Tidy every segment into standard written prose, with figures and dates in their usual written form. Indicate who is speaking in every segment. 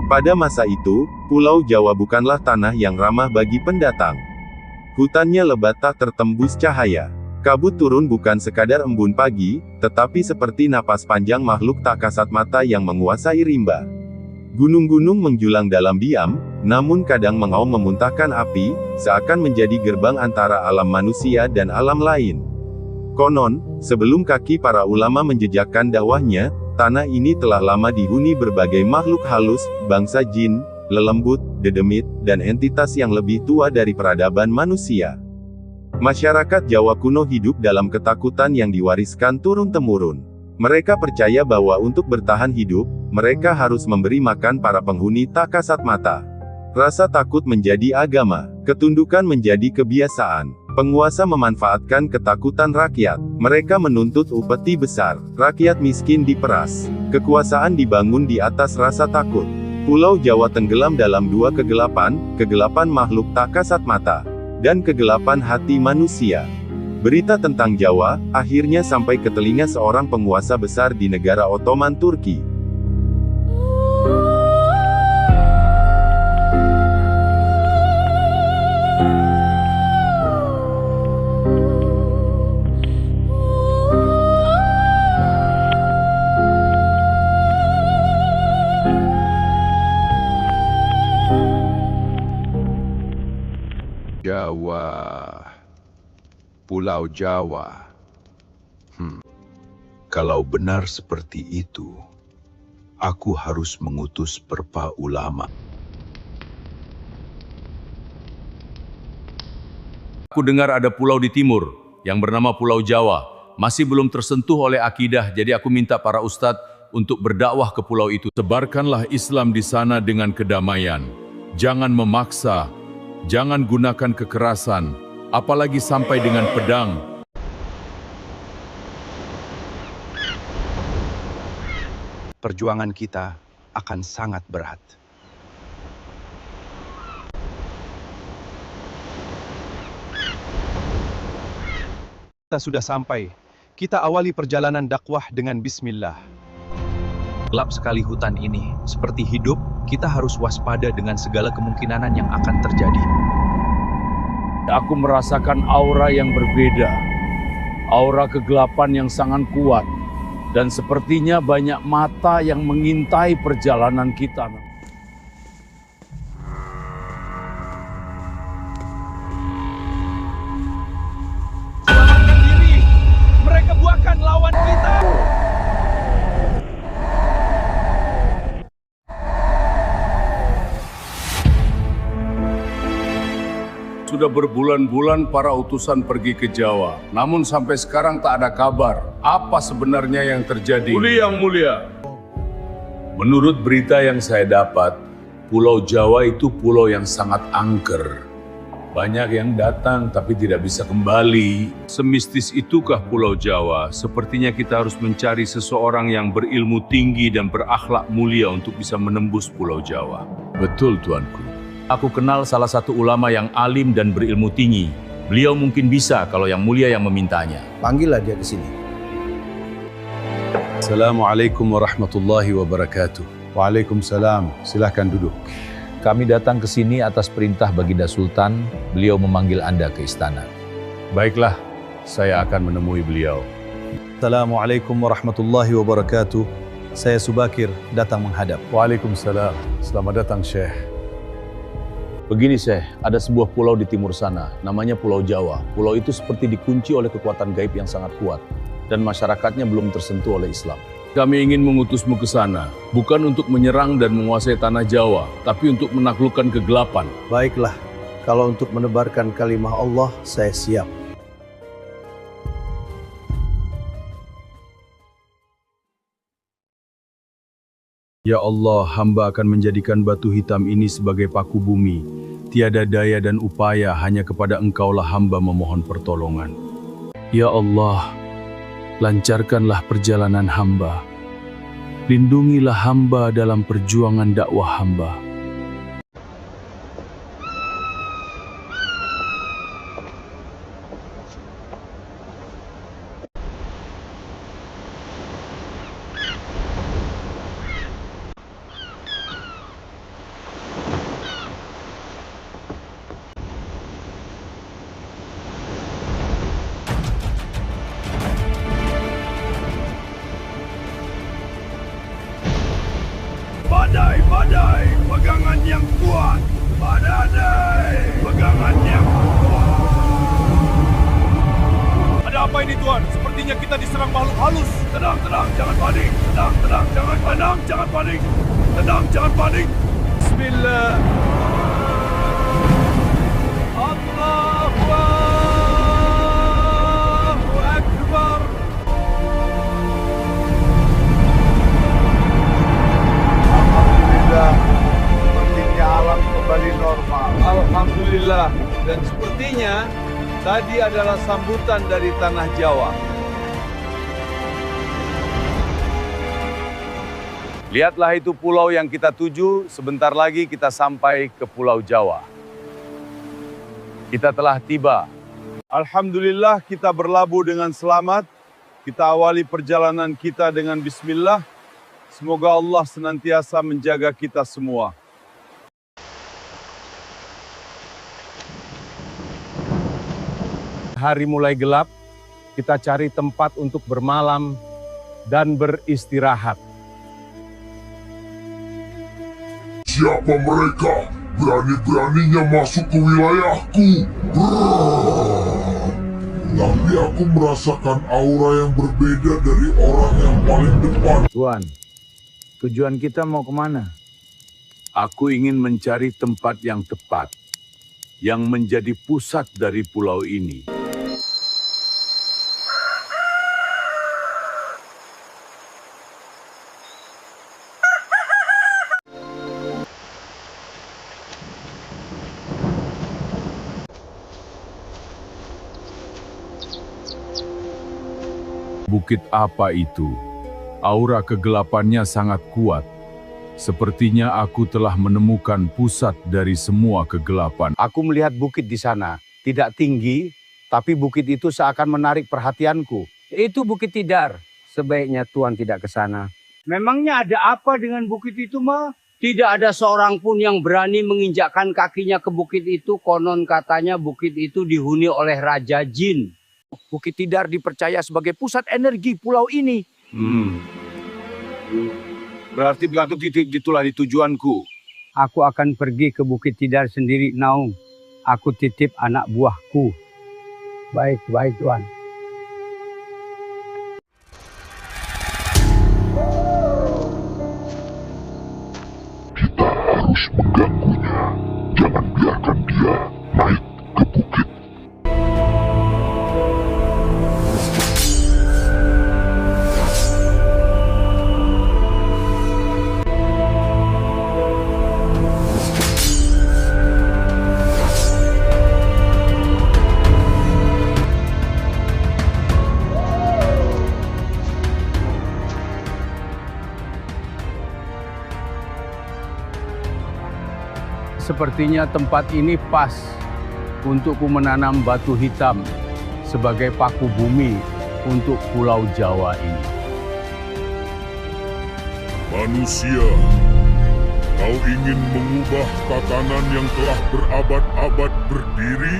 Speaker 1: Pada masa itu, Pulau Jawa bukanlah tanah yang ramah bagi pendatang. Hutannya lebat tak tertembus cahaya. Kabut turun bukan sekadar embun pagi, tetapi seperti napas panjang makhluk tak kasat mata yang menguasai rimba. Gunung-gunung menjulang dalam diam, namun kadang mengaum memuntahkan api, seakan menjadi gerbang antara alam manusia dan alam lain. Konon, sebelum kaki para ulama menjejakkan dakwahnya, tanah ini telah lama dihuni berbagai makhluk halus, bangsa jin, lelembut, dedemit, dan entitas yang lebih tua dari peradaban manusia. Masyarakat Jawa kuno hidup dalam ketakutan yang diwariskan turun-temurun. Mereka percaya bahwa untuk bertahan hidup, mereka harus memberi makan para penghuni tak kasat mata. Rasa takut menjadi agama, ketundukan menjadi kebiasaan. Penguasa memanfaatkan ketakutan rakyat. Mereka menuntut upeti besar. Rakyat miskin diperas. Kekuasaan dibangun di atas rasa takut. Pulau Jawa tenggelam dalam dua kegelapan, kegelapan makhluk tak kasat mata, dan kegelapan hati manusia. Berita tentang Jawa, akhirnya sampai ke telinga seorang penguasa besar di negara Ottoman Turki.
Speaker 2: Jawa, Pulau Jawa. Kalau benar seperti itu, aku harus mengutus perpa ulama.
Speaker 3: Aku dengar ada pulau di timur, yang bernama Pulau Jawa. Masih belum tersentuh oleh akidah, jadi aku minta para ustadz untuk berdakwah ke pulau itu. Sebarkanlah Islam di sana dengan kedamaian. Jangan memaksa. Jangan gunakan kekerasan, apalagi sampai dengan pedang.
Speaker 2: Perjuangan kita akan sangat berat. Kita sudah sampai. Kita awali perjalanan dakwah dengan bismillah. Gelap sekali hutan ini, seperti hidup, kita harus waspada dengan segala kemungkinan yang akan terjadi.
Speaker 3: Aku merasakan aura yang berbeda, aura kegelapan yang sangat kuat, dan sepertinya banyak mata yang mengintai perjalanan kita.
Speaker 2: Selamatkan diri! Mereka buahkan lawan kita!
Speaker 3: Sudah berbulan-bulan para utusan pergi ke Jawa, namun sampai sekarang tak ada kabar. Apa sebenarnya yang terjadi? Yang mulia. Menurut berita yang saya dapat, Pulau Jawa itu pulau yang sangat angker. Banyak yang datang tapi tidak bisa kembali. Semistis itukah Pulau Jawa? Sepertinya kita harus mencari seseorang yang berilmu tinggi dan berakhlak mulia untuk bisa menembus Pulau Jawa. Betul, Tuanku. Aku kenal salah satu ulama yang alim dan berilmu tinggi. Beliau mungkin bisa kalau yang mulia yang memintanya.
Speaker 4: Panggillah dia ke sini.
Speaker 3: Assalamualaikum warahmatullahi wabarakatuh.
Speaker 4: Waalaikumsalam. Silahkan duduk.
Speaker 5: Kami datang ke sini atas perintah Baginda Sultan. Beliau memanggil Anda ke istana.
Speaker 3: Baiklah, saya akan menemui beliau.
Speaker 4: Assalamualaikum warahmatullahi wabarakatuh. Saya Subakir, datang menghadap.
Speaker 3: Waalaikumsalam. Selamat datang, Syekh.
Speaker 5: Begini Syekh, ada sebuah pulau di timur sana, namanya Pulau Jawa. Pulau itu seperti dikunci oleh kekuatan gaib yang sangat kuat, dan masyarakatnya belum tersentuh oleh Islam.
Speaker 3: Kami ingin mengutusmu ke sana, bukan untuk menyerang dan menguasai tanah Jawa, tapi untuk menaklukkan kegelapan.
Speaker 4: Baiklah, kalau untuk menebarkan kalimah Allah, saya siap.
Speaker 6: Ya Allah, hamba akan menjadikan batu hitam ini sebagai paku bumi. Tiada daya dan upaya, hanya kepada Engkaulah hamba memohon pertolongan. Ya Allah, lancarkanlah perjalanan hamba. Lindungilah hamba dalam perjuangan dakwah hamba.
Speaker 3: yang kuat. Badai, pegangan yang kuat. Ada apa ini Tuan? Sepertinya kita diserang makhluk halus. Tenang, jangan panik. Tenang, jangan panik. Tenang, jangan panik. Bismillah. Allahu Akbar.
Speaker 4: Alhamdulillah, sepertinya alam kembali normal.
Speaker 7: Alhamdulillah, dan sepertinya tadi adalah sambutan dari tanah Jawa.
Speaker 3: Lihatlah itu pulau yang kita tuju, sebentar lagi kita sampai ke Pulau Jawa. Kita telah tiba.
Speaker 7: Alhamdulillah kita berlabuh dengan selamat. Kita awali perjalanan kita dengan bismillah. Semoga Allah senantiasa menjaga kita semua.
Speaker 5: Hari mulai gelap, kita cari tempat untuk bermalam dan beristirahat.
Speaker 8: Siapa mereka? Berani-beraninya masuk ke wilayahku. Tapi aku merasakan aura yang berbeda dari orang yang paling depan.
Speaker 6: Tuan, tujuan kita mau kemana?
Speaker 3: Aku ingin mencari tempat yang tepat, yang menjadi pusat dari pulau ini.
Speaker 6: Bukit apa itu? Aura kegelapannya sangat kuat. Sepertinya aku telah menemukan pusat dari semua kegelapan.
Speaker 5: Aku melihat bukit di sana, tidak tinggi, tapi bukit itu seakan menarik perhatianku.
Speaker 9: Itu Bukit Tidar. Sebaiknya Tuan tidak ke sana. Memangnya ada apa dengan bukit itu, Ma? Tidak ada seorang pun yang berani menginjakkan kakinya ke bukit itu. Konon katanya bukit itu dihuni oleh Raja Jin. Bukit Tidar dipercaya sebagai pusat energi pulau ini.
Speaker 7: Berarti batu titik itulah di tujuanku.
Speaker 9: Aku akan pergi ke Bukit Tidar sendiri, Naung. Aku titip anak buahku. Baik, Tuan.
Speaker 8: Kita harus mengganggunya. Jangan biarkan dia naik ke bukit.
Speaker 5: Sepertinya tempat ini pas untukku menanam batu hitam sebagai paku bumi untuk Pulau Jawa ini.
Speaker 8: Manusia, kau ingin mengubah tatanan yang telah berabad-abad berdiri?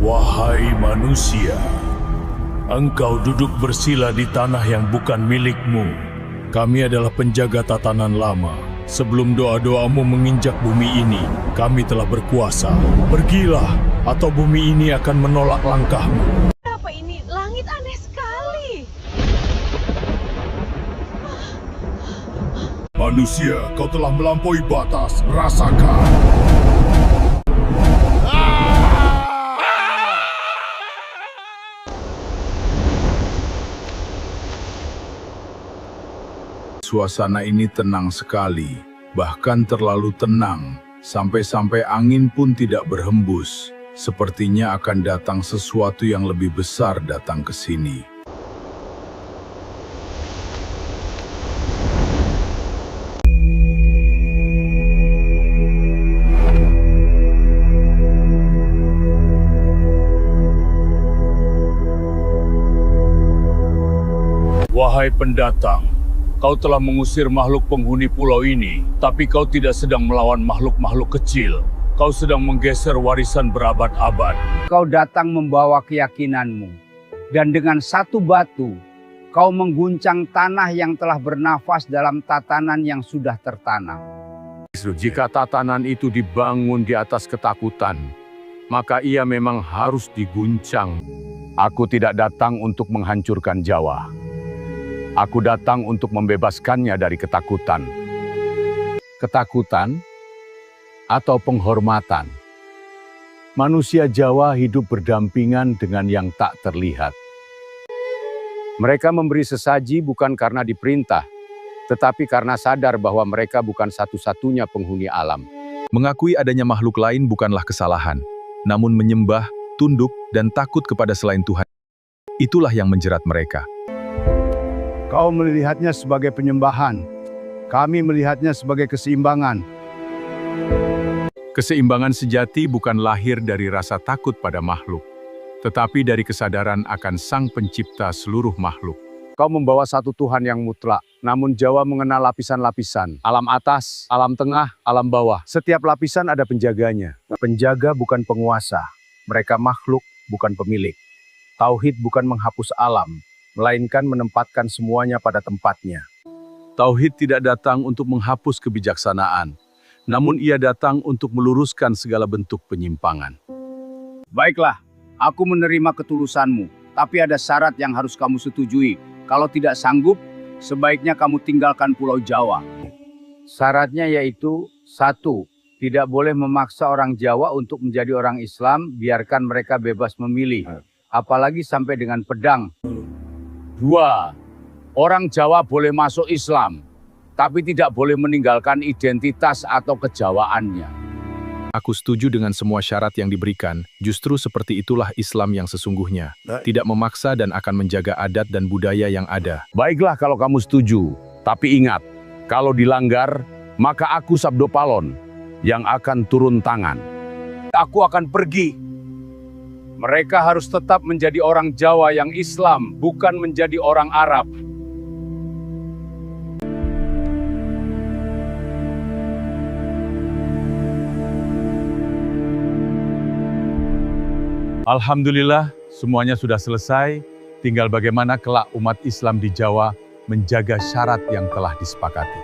Speaker 3: Wahai manusia, engkau duduk bersila di tanah yang bukan milikmu. Kami adalah penjaga tatanan lama. Sebelum doa-doamu menginjak bumi ini, kami telah berkuasa. Pergilah, atau bumi ini akan menolak langkahmu.
Speaker 10: Apa ini? Langit aneh sekali.
Speaker 3: Manusia, kau telah melampaui batas. Rasakan. Suasana ini tenang sekali, bahkan terlalu tenang, sampai-sampai angin pun tidak berhembus. Sepertinya akan datang sesuatu yang lebih besar datang ke sini. Wahai pendatang, kau telah mengusir makhluk penghuni pulau ini, tapi kau tidak sedang melawan makhluk-makhluk kecil. Kau sedang menggeser warisan berabad-abad.
Speaker 9: Kau datang membawa keyakinanmu, dan dengan satu batu, kau mengguncang tanah yang telah bernafas dalam tatanan yang sudah tertanam.
Speaker 5: Jika tatanan itu dibangun di atas ketakutan, maka ia memang harus diguncang. Aku tidak datang untuk menghancurkan Jawa. Aku datang untuk membebaskannya dari ketakutan. Ketakutan atau penghormatan. Manusia Jawa hidup berdampingan dengan yang tak terlihat. Mereka memberi sesaji bukan karena diperintah, tetapi karena sadar bahwa mereka bukan satu-satunya penghuni alam.
Speaker 6: Mengakui adanya makhluk lain bukanlah kesalahan, namun menyembah, tunduk, dan takut kepada selain Tuhan. Itulah yang menjerat mereka.
Speaker 4: Kau melihatnya sebagai penyembahan, kami melihatnya sebagai keseimbangan.
Speaker 6: Keseimbangan sejati bukan lahir dari rasa takut pada makhluk, tetapi dari kesadaran akan Sang Pencipta seluruh makhluk.
Speaker 5: Kau membawa satu Tuhan yang mutlak, namun Jawa mengenal lapisan-lapisan. Alam atas, alam tengah, alam bawah. Setiap lapisan ada penjaganya. Penjaga bukan penguasa, mereka makhluk bukan pemilik. Tauhid bukan menghapus alam, melainkan menempatkan semuanya pada tempatnya.
Speaker 6: Tauhid tidak datang untuk menghapus kebijaksanaan, namun ia datang untuk meluruskan segala bentuk penyimpangan.
Speaker 9: Baiklah, aku menerima ketulusanmu, tapi ada syarat yang harus kamu setujui. Kalau tidak sanggup, sebaiknya kamu tinggalkan Pulau Jawa. Syaratnya yaitu, 1. Tidak boleh memaksa orang Jawa untuk menjadi orang Islam, biarkan mereka bebas memilih. Apalagi sampai dengan pedang.
Speaker 5: 2. Orang Jawa boleh masuk Islam, tapi tidak boleh meninggalkan identitas atau kejawaannya.
Speaker 6: Aku setuju dengan semua syarat yang diberikan, justru seperti itulah Islam yang sesungguhnya. Tidak memaksa dan akan menjaga adat dan budaya yang ada.
Speaker 5: Baiklah kalau kamu setuju, tapi ingat, kalau dilanggar, maka aku Sabdo Palon yang akan turun tangan. Aku akan pergi. Mereka harus tetap menjadi orang Jawa yang Islam, bukan menjadi orang Arab.
Speaker 6: Alhamdulillah, semuanya sudah selesai. Tinggal bagaimana kelak umat Islam di Jawa menjaga syarat yang telah disepakati.